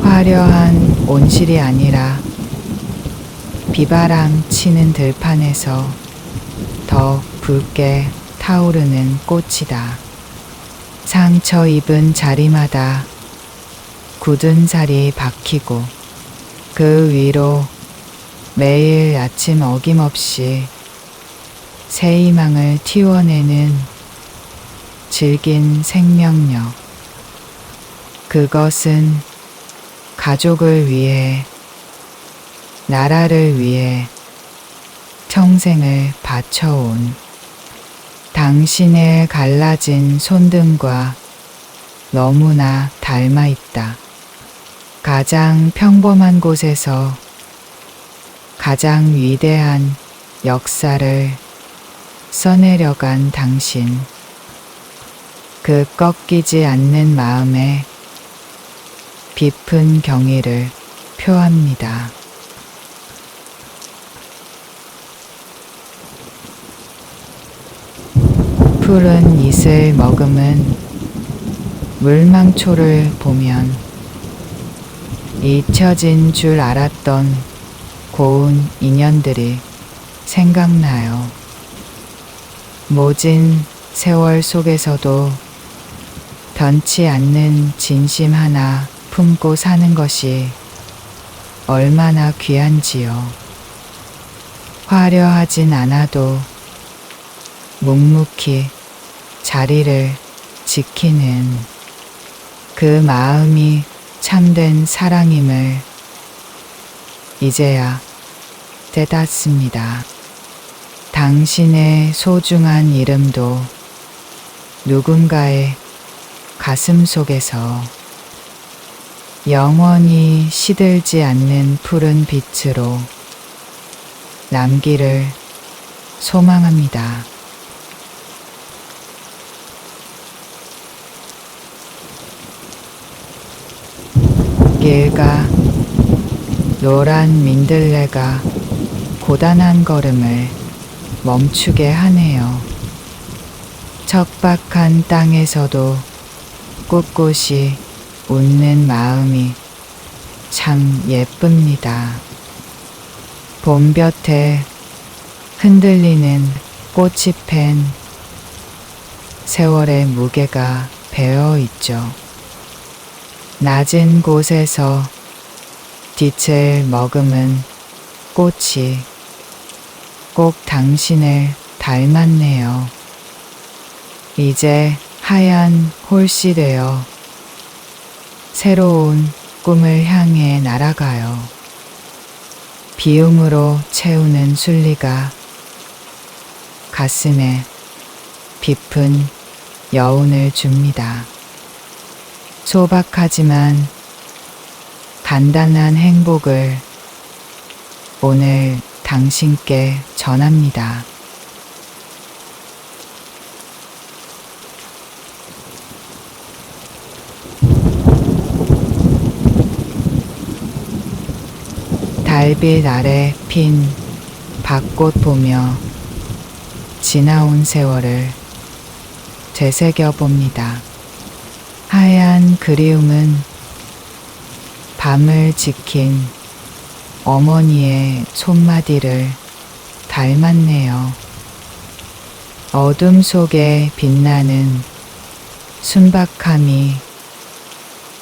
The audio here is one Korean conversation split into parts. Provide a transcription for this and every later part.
화려한 온실이 아니라 비바람 치는 들판에서 더 붉게 타오르는 꽃이다. 상처 입은 자리마다 굳은 살이 박히고 그 위로 매일 아침 어김없이 새 희망을 틔워내는 질긴 생명력. 그것은 가족을 위해, 나라를 위해 평생을 바쳐온 당신의 갈라진 손등과 너무나 닮아 있다. 가장 평범한 곳에서 가장 위대한 역사를 써내려간 당신. 그 꺾이지 않는 마음에 깊은 경의를 표합니다. 푸른 잇을 머금은 물망초를 보면 잊혀진 줄 알았던 고운 인연들이 생각나요. 모진 세월 속에서도 변치 않는 진심 하나 품고 사는 것이 얼마나 귀한지요. 화려하진 않아도 묵묵히 자리를 지키는 그 마음이 참된 사랑임을 이제야 깨닫습니다. 당신의 소중한 이름도 누군가의 가슴 속에서 영원히 시들지 않는 푸른 빛으로 남기를 소망합니다. 길가 노란 민들레가 고단한 걸음을 멈추게 하네요. 척박한 땅에서도 꿋꿋이 웃는 마음이 참 예쁩니다. 봄볕에 흔들리는 꽃이 팬 세월의 무게가 배어 있죠. 낮은 곳에서 빛을 머금은 꽃이 꼭 당신을 닮았네요. 이제 하얀 홀씨 되어 새로운 꿈을 향해 날아가요. 비움으로 채우는 순리가 가슴에 깊은 여운을 줍니다. 소박하지만 단단한 행복을 오늘 당신께 전합니다. 달빛 아래 핀 밭꽃 보며 지나온 세월을 되새겨봅니다. 하얀 그리움은 밤을 지킨 어머니의 손마디를 닮았네요. 어둠 속에 빛나는 순박함이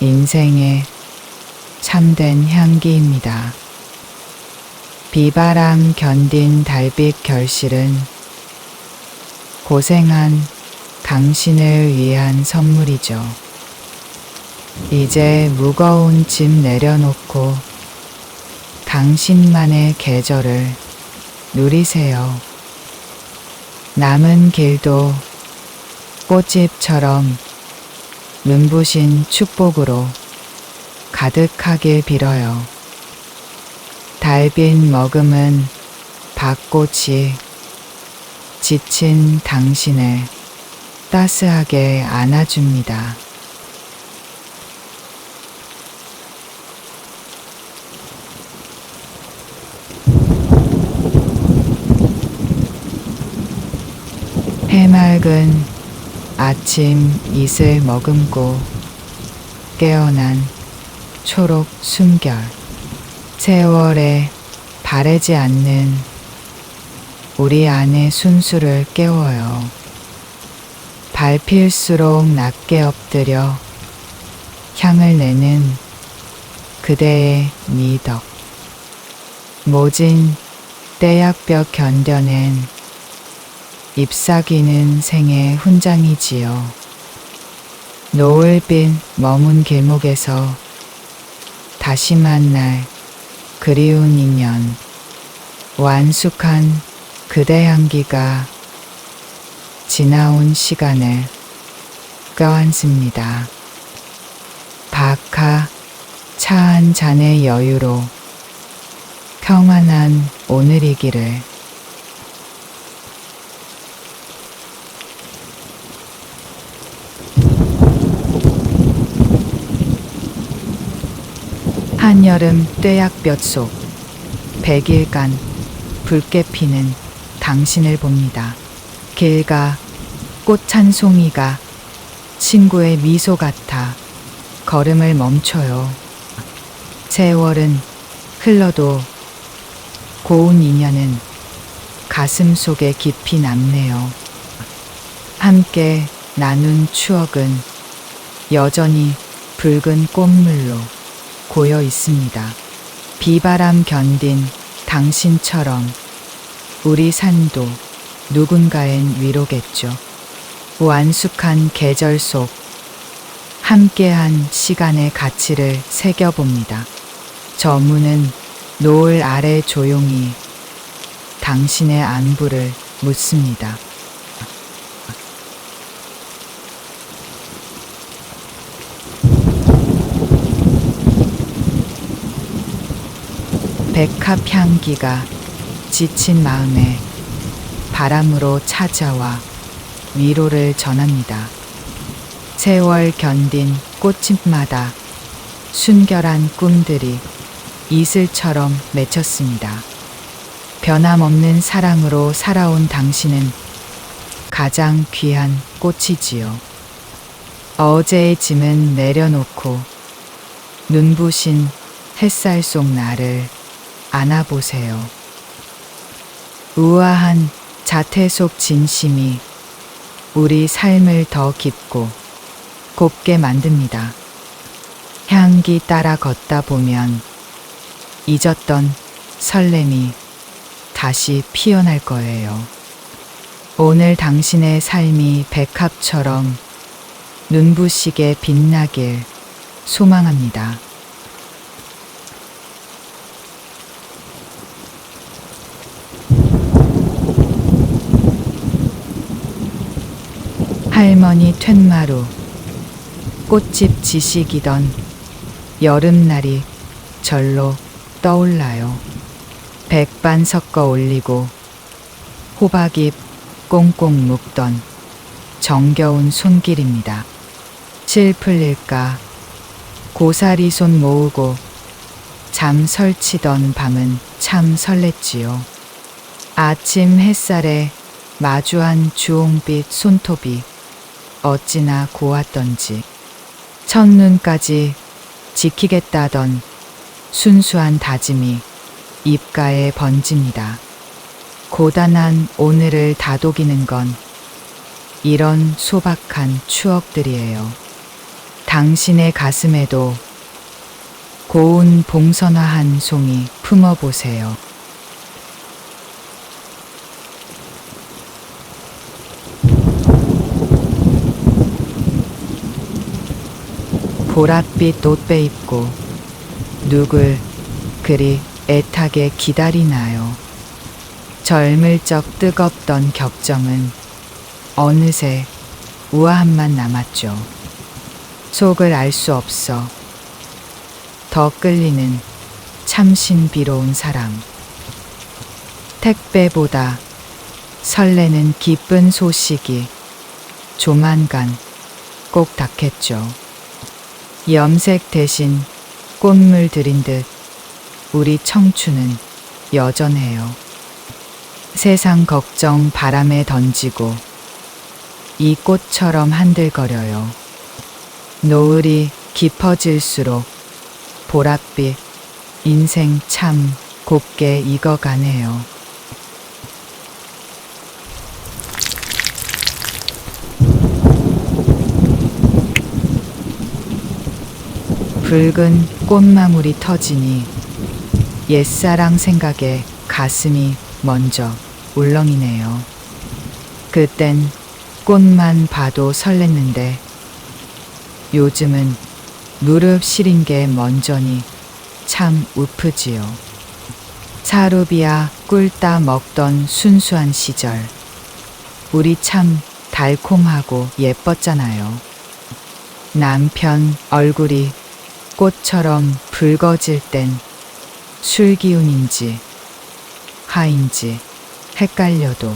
인생의 참된 향기입니다. 비바람 견딘 달빛 결실은 고생한 당신을 위한 선물이죠. 이제 무거운 짐 내려놓고 당신만의 계절을 누리세요. 남은 길도 꽃잎처럼 눈부신 축복으로 가득하길 빌어요. 달빛 머금은 밭꽃이 지친 당신을 따스하게 안아줍니다. 해맑은 아침 잇을 머금고 깨어난 초록 숨결. 세월에 바래지 않는 우리 안의 순수를 깨워요. 밟힐수록 낮게 엎드려 향을 내는 그대의 미덕. 모진 떼약볕 견뎌낸 잎사귀는 생의 훈장이지요. 노을빛 머문 길목에서 다시 만날 그리운 인연. 완숙한 그대 향기가 지나온 시간을 껴안습니다. 박하 차 한 잔의 여유로 평안한 오늘이기를. 한여름 떼약볕 속 백일간 붉게 피는 당신을 봅니다. 길가 꽃 한 송이가 친구의 미소 같아 걸음을 멈춰요. 세월은 흘러도 고운 인연은 가슴 속에 깊이 남네요. 함께 나눈 추억은 여전히 붉은 꽃물로 고여 있습니다. 비바람 견딘 당신처럼 우리 산도 누군가엔 위로겠죠. 완숙한 계절 속 함께한 시간의 가치를 새겨봅니다. 저 문은 노을 아래 조용히 당신의 안부를 묻습니다. 백합 향기가 지친 마음에 바람으로 찾아와 위로를 전합니다. 세월 견딘 꽃잎마다 순결한 꿈들이 이슬처럼 맺혔습니다. 변함없는 사랑으로 살아온 당신은 가장 귀한 꽃이지요. 어제의 짐은 내려놓고 눈부신 햇살 속 나를 안아보세요. 우아한 자태 속 진심이 우리 삶을 더 깊고 곱게 만듭니다. 향기 따라 걷다 보면 잊었던 설렘이 다시 피어날 거예요. 오늘 당신의 삶이 백합처럼 눈부시게 빛나길 소망합니다. 할머니 툇마루 꽃집 지식이던 여름날이 절로 떠올라요. 백반 섞어 올리고 호박잎 꽁꽁 묶던 정겨운 손길입니다. 실 풀릴까 고사리 손 모으고 잠 설치던 밤은 참 설렜지요. 아침 햇살에 마주한 주홍빛 손톱이 어찌나 고왔던지 첫눈까지 지키겠다던 순수한 다짐이 입가에 번집니다. 고단한 오늘을 다독이는 건 이런 소박한 추억들이에요. 당신의 가슴에도 고운 봉선화 한 송이 품어보세요. 보랏빛 옷 빼입고 누굴 그리 애타게 기다리나요. 젊을 적 뜨겁던 격정은 어느새 우아함만 남았죠. 속을 알 수 없어 더 끌리는 참 신비로운 사랑. 택배보다 설레는 기쁜 소식이 조만간 꼭 닿겠죠. 염색 대신 꽃물 들인 듯 우리 청춘은 여전해요. 세상 걱정 바람에 던지고 이 꽃처럼 한들거려요. 노을이 깊어질수록 보랏빛 인생 참 곱게 익어가네요. 붉은 꽃망울이 터지니 옛사랑 생각에 가슴이 먼저 울렁이네요. 그땐 꽃만 봐도 설렜는데 요즘은 무릎 시린 게 먼저니 참 우프지요. 사루비아 꿀 따 먹던 순수한 시절 우리 참 달콤하고 예뻤잖아요. 남편 얼굴이 꽃처럼 붉어질 땐 술기운인지 화인지 헷갈려도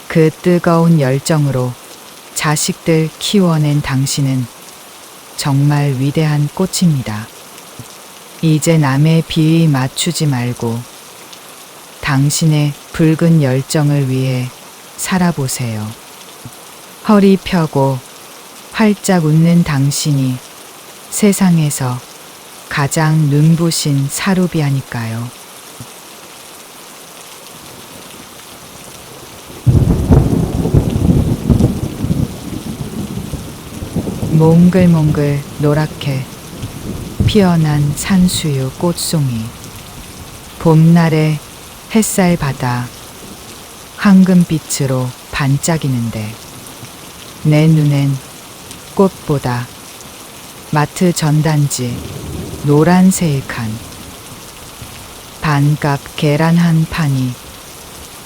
그 뜨거운 열정으로 자식들 키워낸 당신은 정말 위대한 꽃입니다. 이제 남의 비위 맞추지 말고 당신의 붉은 열정을 위해 살아보세요. 허리 펴고 활짝 웃는 당신이 세상에서 가장 눈부신 사루비아니까요. 몽글몽글 노랗게 피어난 산수유 꽃송이 봄날의 햇살 받아 황금빛으로 반짝이는데 내 눈엔 꽃보다 마트 전단지 노란색 칸 반값 계란 한 판이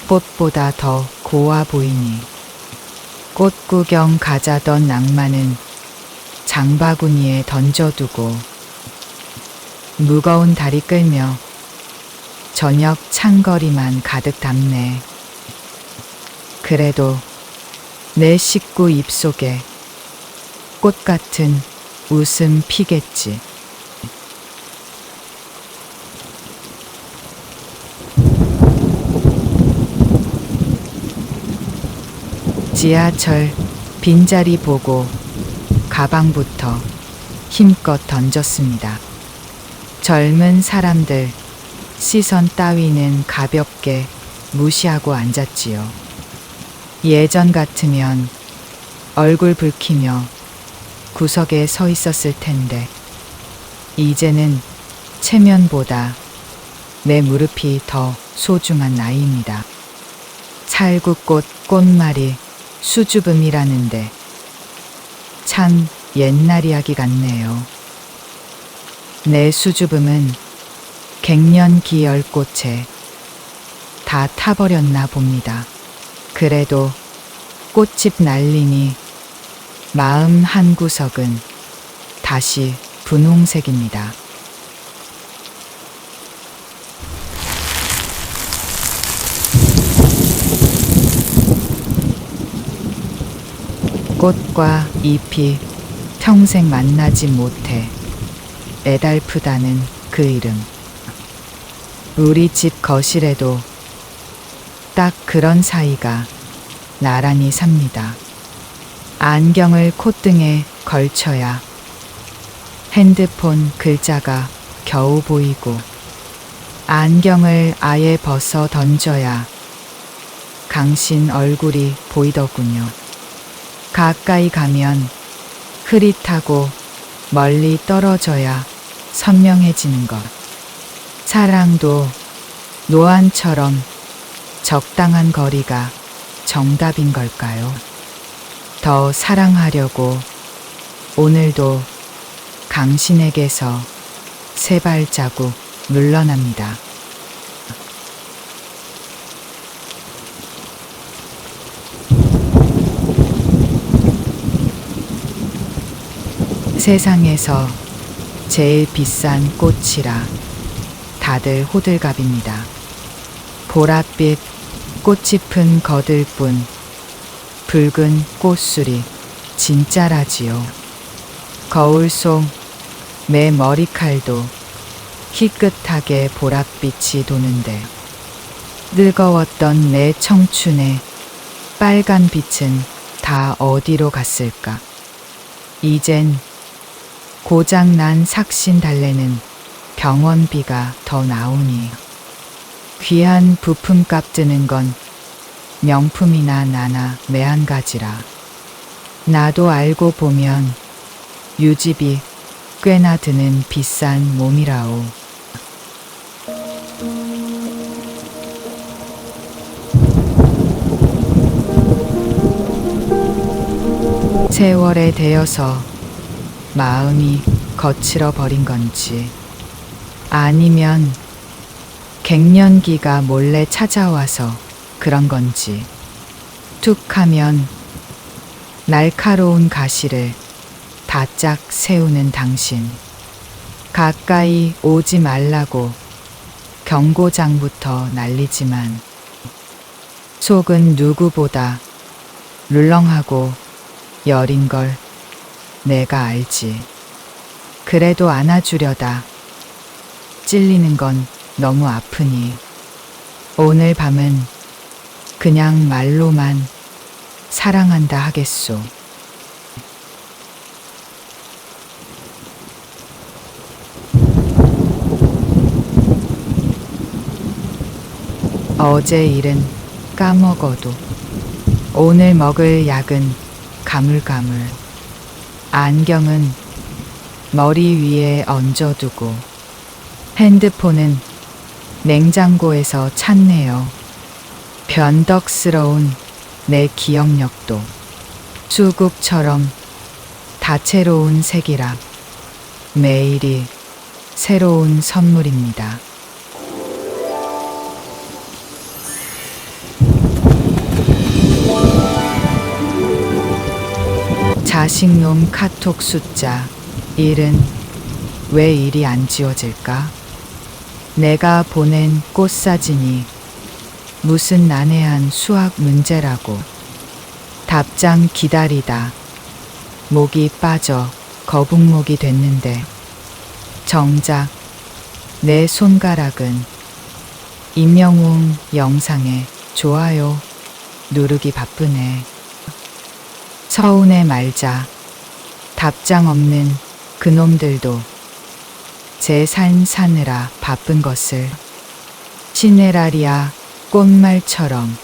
꽃보다 더 고와 보이니 꽃 구경 가자던 낭만은 장바구니에 던져두고 무거운 다리 끌며 저녁 창거리만 가득 담네. 그래도 내 식구 입속에 꽃 같은 웃음 피겠지. 지하철 빈자리 보고 가방부터 힘껏 던졌습니다. 젊은 사람들 시선 따위는 가볍게 무시하고 앉았지요. 예전 같으면 얼굴 붉히며 구석에 서 있었을 텐데 이제는 체면보다 내 무릎이 더 소중한 나이입니다. 찰구꽃 꽃말이 수줍음이라는데 참 옛날 이야기 같네요. 내 수줍음은 갱년기 열꽃에 다 타버렸나 봅니다. 그래도 꽃집 날리니 마음 한구석은 다시 분홍색입니다. 꽃과 잎이 평생 만나지 못해 애달프다는 그 이름. 우리 집 거실에도 딱 그런 사이가 나란히 삽니다. 안경을 콧등에 걸쳐야 핸드폰 글자가 겨우 보이고 안경을 아예 벗어 던져야 강신 얼굴이 보이더군요. 가까이 가면 흐릿하고 멀리 떨어져야 선명해지는 것. 사랑도 노안처럼 적당한 거리가 정답인 걸까요? 더 사랑하려고 오늘도 강신에게서 세 발자국 물러납니다. 세상에서 제일 비싼 꽃이라 다들 호들갑입니다. 보랏빛 꽃잎은 거들뿐 붉은 꽃술이 진짜라지요. 거울 속 내 머리칼도 희끗하게 보랏빛이 도는데 뜨거웠던 내 청춘의 빨간 빛은 다 어디로 갔을까? 이젠 고장난 삭신 달래는 병원비가 더 나오니 귀한 부품값 드는 건 명품이나 나나 매한가지라. 나도 알고 보면 유지비 꽤나 드는 비싼 몸이라오. 세월에 대여서 마음이 거칠어 버린 건지 아니면 갱년기가 몰래 찾아와서 그런 건지 툭 하면 날카로운 가시를 바짝 세우는 당신. 가까이 오지 말라고 경고장부터 날리지만 속은 누구보다 룰렁하고 여린 걸 내가 알지. 그래도 안아주려다 찔리는 건 너무 아프니 오늘 밤은 그냥 말로만 사랑한다 하겠소. 어제 일은 까먹어도 오늘 먹을 약은 가물가물. 안경은 머리 위에 얹어두고 핸드폰은 냉장고에서 찾네요. 변덕스러운 내 기억력도 수국처럼 다채로운 색이라 매일이 새로운 선물입니다. 자식놈 카톡 숫자 1은 왜 일이 안 지워질까? 내가 보낸 꽃사진이 무슨 난해한 수학 문제라고. 답장 기다리다 목이 빠져 거북목이 됐는데 정작 내 손가락은 임영웅 영상에 좋아요 누르기 바쁘네. 서운해 말자. 답장 없는 그놈들도 제 삶 사느라 바쁜 것을. 시네라리아 꽃말처럼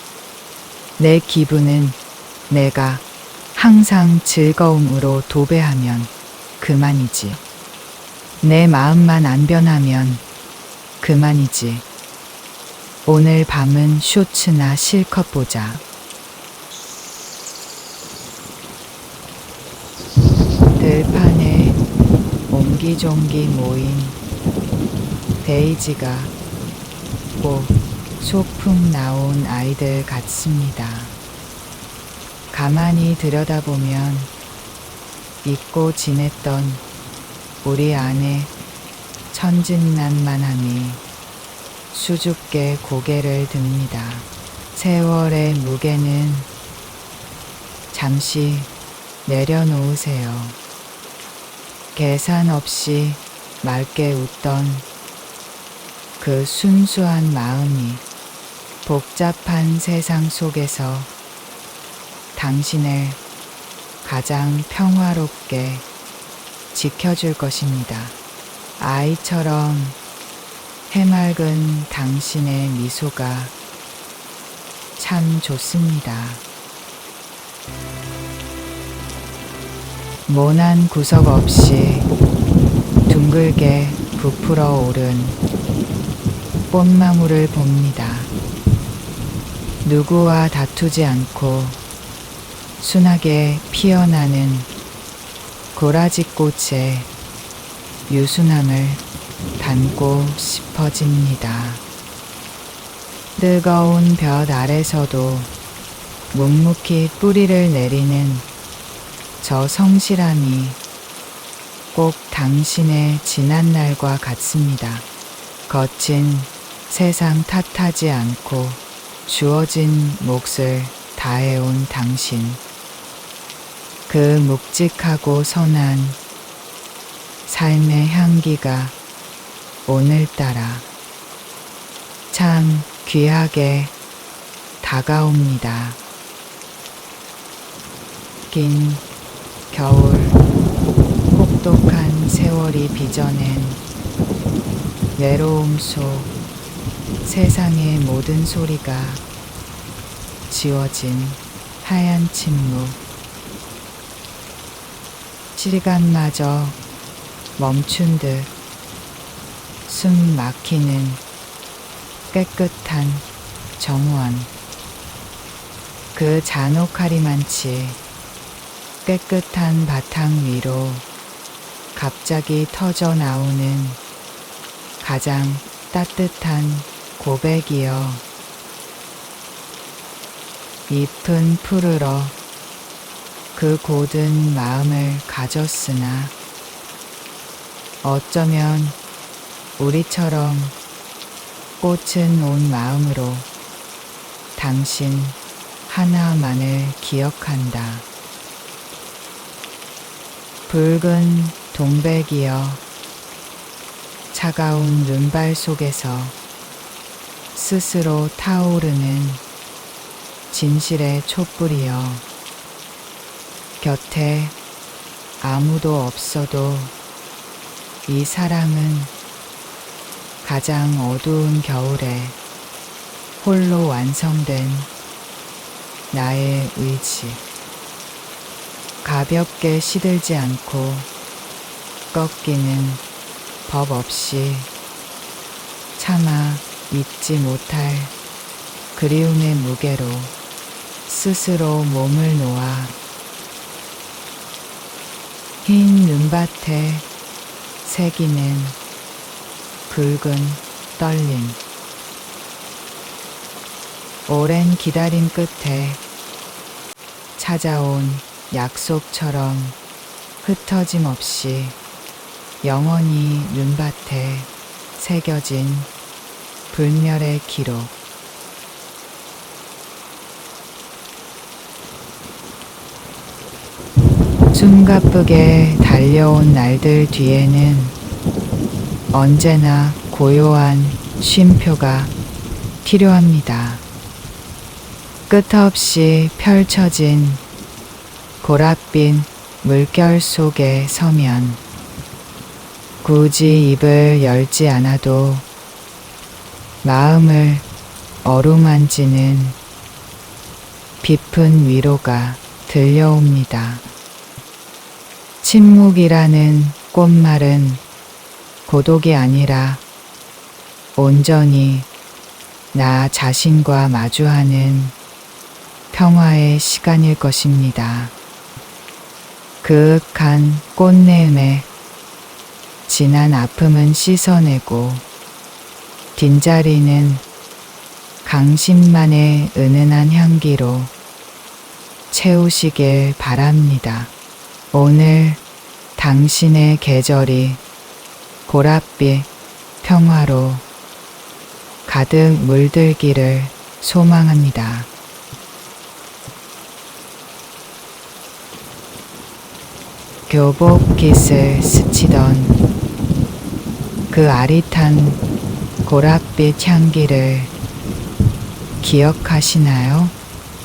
내 기분은 내가 항상 즐거움으로 도배하면 그만이지. 내 마음만 안 변하면 그만이지. 오늘 밤은 쇼츠나 실컷 보자. 들판에 옹기종기 모인 데이지가 꼭 소풍 나온 아이들 같습니다. 가만히 들여다보면 잊고 지냈던 우리 안의 천진난만함이 수줍게 고개를 듭니다. 세월의 무게는 잠시 내려놓으세요. 계산 없이 맑게 웃던 그 순수한 마음이 복잡한 세상 속에서 당신을 가장 평화롭게 지켜줄 것입니다. 아이처럼 해맑은 당신의 미소가 참 좋습니다. 모난 구석 없이 둥글게 부풀어 오른 꽃망울을 봅니다. 누구와 다투지 않고 순하게 피어나는 고라지꽃의 유순함을 담고 싶어집니다. 뜨거운 볕 아래서도 묵묵히 뿌리를 내리는 저 성실함이 꼭 당신의 지난날과 같습니다. 거친 세상 탓하지 않고 주어진 몫을 다해온 당신. 그 묵직하고 선한 삶의 향기가 오늘따라 참 귀하게 다가옵니다. 긴 겨울 혹독한 세월이 빚어낸 외로움 속 세상의 모든 소리가 지워진 하얀 침묵. 시간마저 멈춘 듯 숨 막히는 깨끗한 정원. 그 잔혹하리만치 깨끗한 바탕 위로 갑자기 터져 나오는 가장 따뜻한 고백이여. 잎은 푸르러 그 고든 마음을 가졌으나 어쩌면 우리처럼 꽃은 온 마음으로 당신 하나만을 기억한다. 붉은 동백이여, 차가운 눈발 속에서 스스로 타오르는 진실의 촛불이여. 곁에 아무도 없어도 이 사랑은 가장 어두운 겨울에 홀로 완성된 나의 의지. 가볍게 시들지 않고 꺾이는 법 없이 차마 잊지 못할 그리움의 무게로 스스로 몸을 놓아 흰 눈밭에 새기는 붉은 떨림. 오랜 기다림 끝에 찾아온 약속처럼 흩어짐 없이 영원히 눈밭에 새겨진 불멸의 기록. 숨가쁘게 달려온 날들 뒤에는 언제나 고요한 쉼표가 필요합니다. 끝없이 펼쳐진 보랏빛 물결 속에 서면 굳이 입을 열지 않아도 마음을 어루만지는 깊은 위로가 들려옵니다. 침묵이라는 꽃말은 고독이 아니라 온전히 나 자신과 마주하는 평화의 시간일 것입니다. 그윽한 꽃내음에 진한 아픔은 씻어내고 딘자리는 강신만의 은은한 향기로 채우시길 바랍니다. 오늘 당신의 계절이 보랏빛 평화로 가득 물들기를 소망합니다. 교복 깃을 스치던 그 아릿한 보랏빛 향기를 기억하시나요?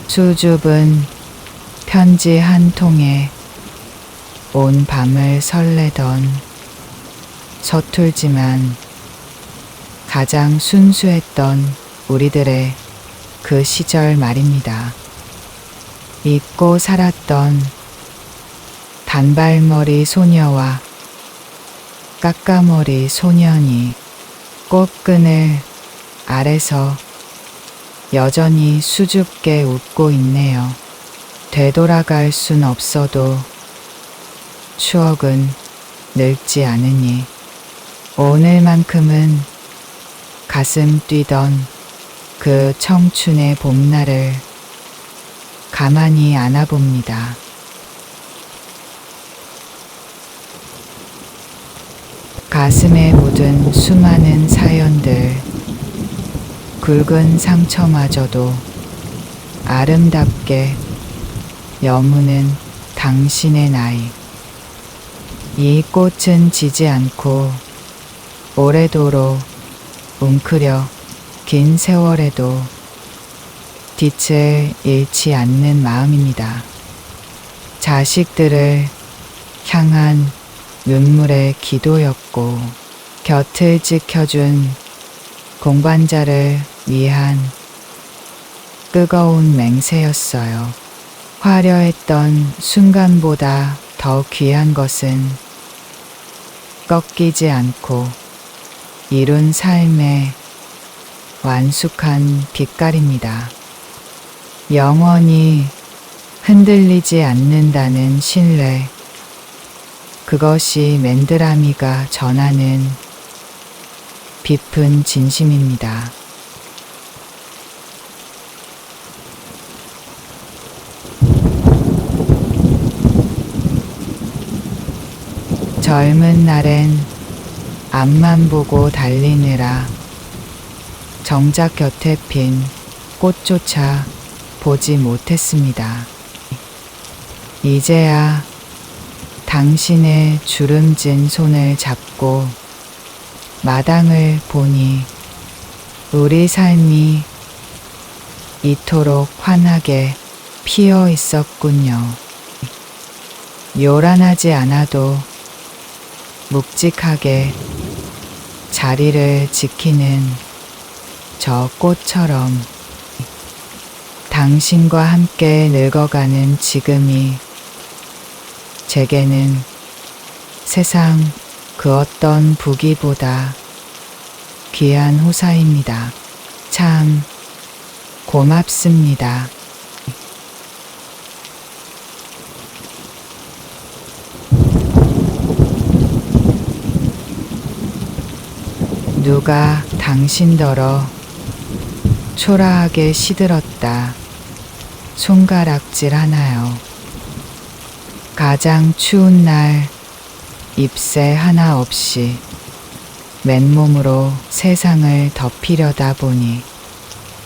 수줍은 편지 한 통에 온 밤을 설레던 서툴지만 가장 순수했던 우리들의 그 시절 말입니다. 잊고 살았던 단발머리 소녀와 까까머리 소년이 꽃그늘 아래서 여전히 수줍게 웃고 있네요. 되돌아갈 순 없어도 추억은 늙지 않으니 오늘만큼은 가슴 뛰던 그 청춘의 봄날을 가만히 안아봅니다. 가슴에 묻은 수많은 사연들, 굵은 상처마저도 아름답게 여무는 당신의 나이. 이 꽃은 지지 않고 오래도록 웅크려 긴 세월에도 빛을 잃지 않는 마음입니다. 자식들을 향한 눈물의 기도였고 곁을 지켜준 공관자를 위한 뜨거운 맹세였어요. 화려했던 순간보다 더 귀한 것은 꺾이지 않고 이룬 삶의 완숙한 빛깔입니다. 영원히 흔들리지 않는다는 신뢰. 그것이 맨드라미가 전하는 깊은 진심입니다. 젊은 날엔 앞만 보고 달리느라 정작 곁에 핀 꽃조차 보지 못했습니다. 이제야 당신의 주름진 손을 잡고 마당을 보니 우리 삶이 이토록 환하게 피어 있었군요. 요란하지 않아도 묵직하게 자리를 지키는 저 꽃처럼 당신과 함께 늙어가는 지금이 제게는 세상 그 어떤 부귀보다 귀한 호사입니다. 참 고맙습니다. 누가 당신더러 초라하게 시들었다. 손가락질 하나요. 가장 추운 날 잎새 하나 없이 맨몸으로 세상을 덮이려다 보니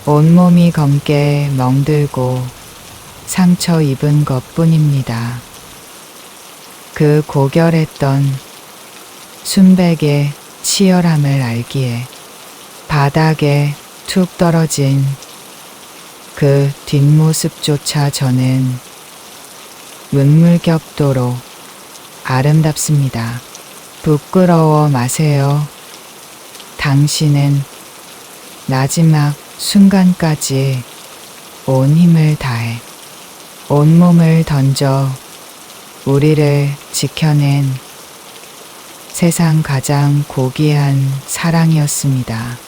온몸이 검게 멍들고 상처 입은 것뿐입니다. 그 고결했던 순백의 치열함을 알기에 바닥에 툭 떨어진 그 뒷모습조차 저는 눈물겹도록 아름답습니다. 부끄러워 마세요. 당신은 마지막 순간까지 온 힘을 다해 온몸을 던져 우리를 지켜낸 세상 가장 고귀한 사랑이었습니다.